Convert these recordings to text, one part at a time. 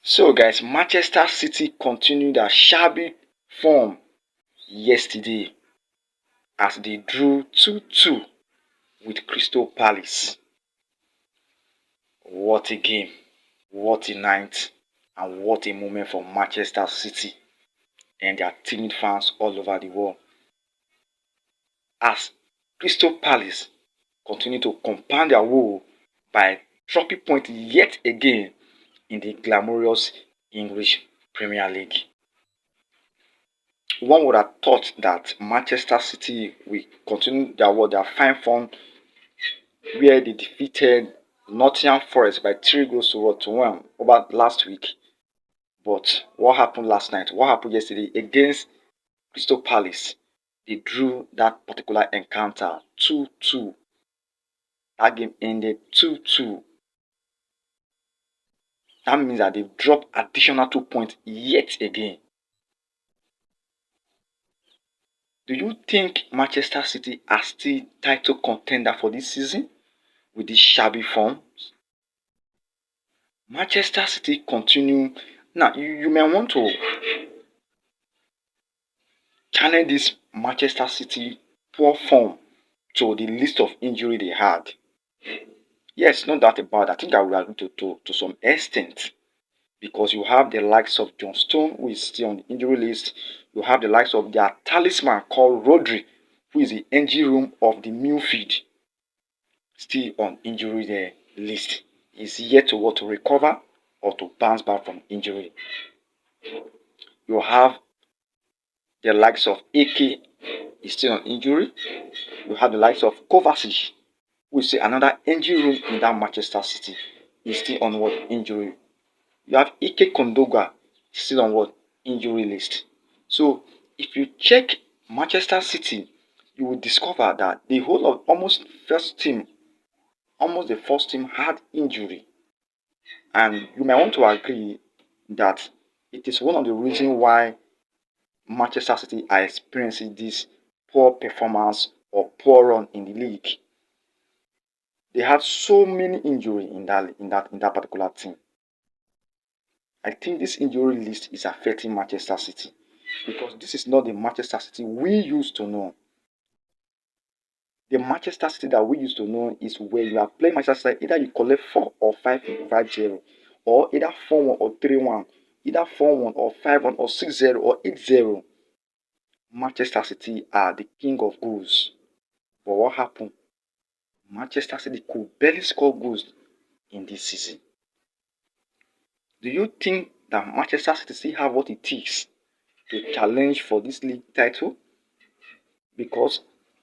So guys, Manchester City continued their shabby form yesterday as they drew 2-2 with Crystal Palace. What a game, what a night, and what a moment for Manchester City and their timid fans all over the world. As Crystal Palace continue to compound their woe by dropping points yet again in the glamorous English Premier League. One would have thought that Manchester City will continue their fine form where they defeated Nottingham Forest by 3 goals to 1 over last week. But what happened last night? What happened yesterday against Crystal Palace? They drew that particular encounter 2-2. That game ended 2-2. That means that they've dropped additional 2 points yet again. Do you think Manchester City are still title contender for this season with this shabby form? Manchester City continue. Now, you may want to channel this Manchester City poor form to the list of injury they had. Yes, no doubt about it. I think I will agree to some extent because you have the likes of John Stone, who is still on the injury list. You have the likes of their talisman called Rodri, who is the engine room of the midfield, still on injury list. He's yet to recover or to bounce back from injury. You have the likes of AK is still on injury. You have the likes of Kovacic, who is another engine room in that Manchester City. Is still on what injury. You have Ike Kondoga still on what injury list. So if you check Manchester City, you will discover that the whole of almost the first team had injury. And you may want to agree that it is one of the reasons why Manchester City are experiencing this poor performance or poor run in the league. They had so many injury in that particular team. I think this injury list is affecting Manchester City because this is not the Manchester City we used to know. The Manchester City that we used to know is where you are playing Manchester City, either you collect 4 or 5-0, or either 4-1 or 3-1, either 4-1 or 5-1 or 6-0 or 8-0. Manchester City are the king of goals. But what happened? Manchester City could barely score goals in this season. Do you think that Manchester City still have what it takes to challenge for this league title? Because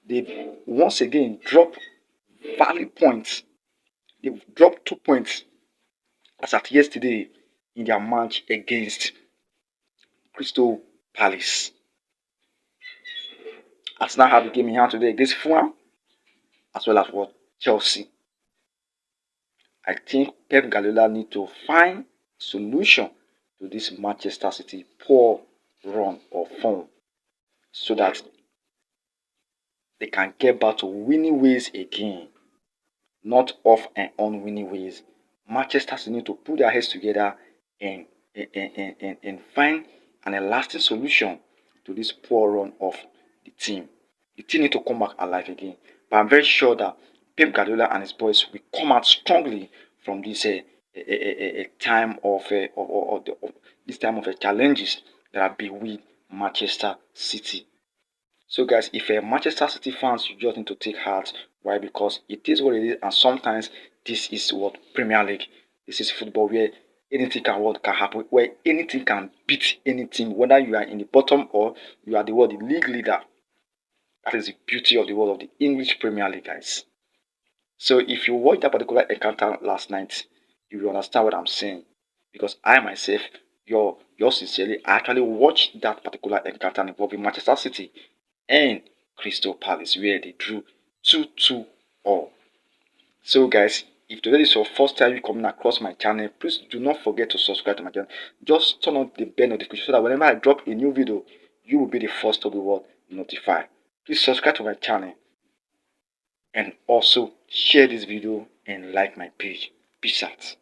they once again dropped valid points. They've dropped 2 points as at yesterday in their match against Crystal Palace. Arsenal have the game in hand today against Fulham as well as what Chelsea. I think Pep Guardiola need to find solution to this Manchester City poor run or form so that they can get back to winning ways again, not off and on winning ways. Manchester City need to put their heads together and find an lasting solution to this poor run of the team. The team need to come back alive again. But I'm very sure that Pep Guardiola and his boys will come out strongly from this time of this time of challenges that have been with Manchester City. So guys, if Manchester City fans, you just need to take heart. Why? Because it is what it is, and sometimes this is what Premier League. This is football where anything can happen, where anything can beat anything, whether you are in the bottom or you are the league leader. That is the beauty of the world of the English Premier League, guys. So if you watch that particular encounter last night, you will understand what I'm saying. Because I myself, your sincerely, I actually watched that particular encounter involving Manchester City and Crystal Palace, where they drew 2-2 all. So guys, if today is your first time you coming across my channel, please do not forget to subscribe to my channel. Just turn on the bell notification so that whenever I drop a new video, you will be the first to be notified. Please subscribe to my channel and also share this video and like my page. Peace out.